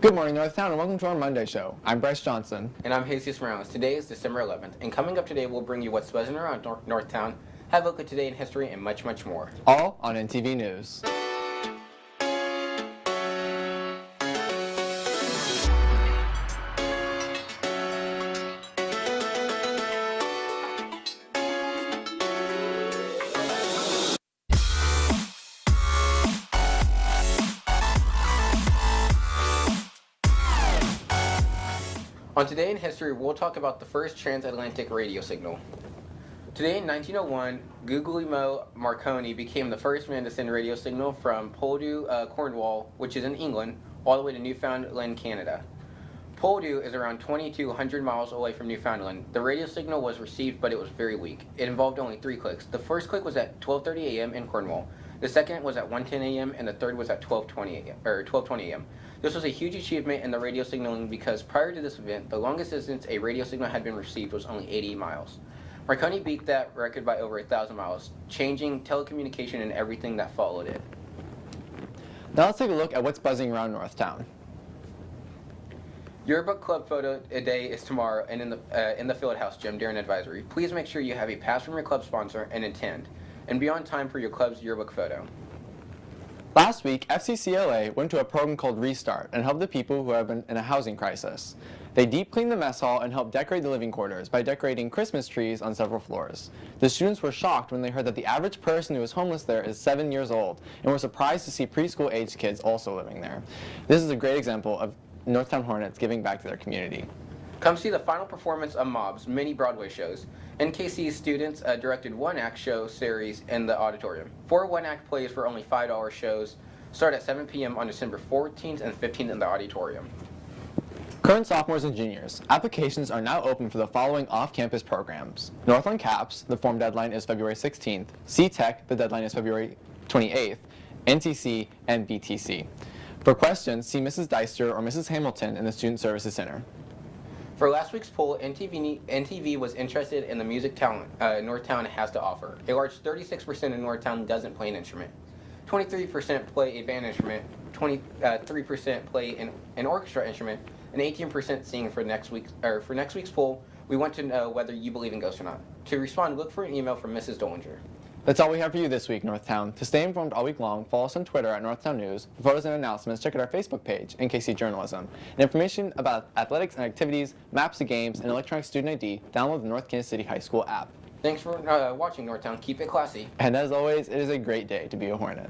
Good morning, Northtown, and welcome to our Monday show. I'm Bryce Johnson. And I'm Jesus Morales. Today is December 11th, and coming up today, we'll bring you what's buzzing around Northtown, have a look at today in history, and much, much more. All on Ntv News. On Today in History, we'll talk about the first transatlantic radio signal. Today in 1901, Guglielmo Marconi became the first man to send a radio signal from Poldhu, Cornwall, which is in England, all the way to Newfoundland, Canada. Poldhu is around 2,200 miles away from Newfoundland. The radio signal was received, but it was very weak. It involved only 3 clicks. The first click was at 12:30 a.m. in Cornwall. The second was at 1:10 a.m. and the third was at 12:20 a.m. This was a huge achievement in the radio signaling because prior to this event, the longest distance a radio signal had been received was only 80 miles. Marconi beat that record by over 1,000 miles, changing telecommunication and everything that followed it. Now let's take a look at what's buzzing around Northtown. Your book club photo day is tomorrow and in the Fieldhouse gym during advisory. Please make sure you have a pass from your club sponsor and attend, and be on time for your club's yearbook photo. Last week, FCCLA went to a program called Restart and helped the people who have been in a housing crisis. They deep cleaned the mess hall and helped decorate the living quarters by decorating Christmas trees on several floors. The students were shocked when they heard that the average person who is homeless there is 7 years old, and were surprised to see preschool-aged kids also living there. This is a great example of Northtown Hornets giving back to their community. Come see the final performance of Mob's mini Broadway shows. NKC students directed one-act show series in the auditorium. 4 one-act plays for only $5 shows start at 7 p.m. on December 14th and 15th in the auditorium. Current sophomores and juniors, applications are now open for the following off-campus programs. Northland CAPS, the form deadline is February 16th. C-Tech, the deadline is February 28th. NTC, and BTC. For questions, see Mrs. Deister or Mrs. Hamilton in the Student Services Center. For last week's poll, NTV was interested in the music talent Northtown has to offer. A large 36% of Northtown doesn't play an instrument. 23% play a band instrument, 23% play an orchestra instrument, and 18% sing. For next week's poll, we want to know whether you believe in ghosts or not. To respond, look for an email from Mrs. Dollinger. That's all we have for you this week, Northtown. To stay informed all week long, follow us on Twitter at Northtown News. For photos and announcements, check out our Facebook page, NKC Journalism. And information about athletics and activities, maps of games, and electronic student ID, download the North Kansas City High School app. Thanks for watching, Northtown. Keep it classy. And as always, it is a great day to be a Hornet.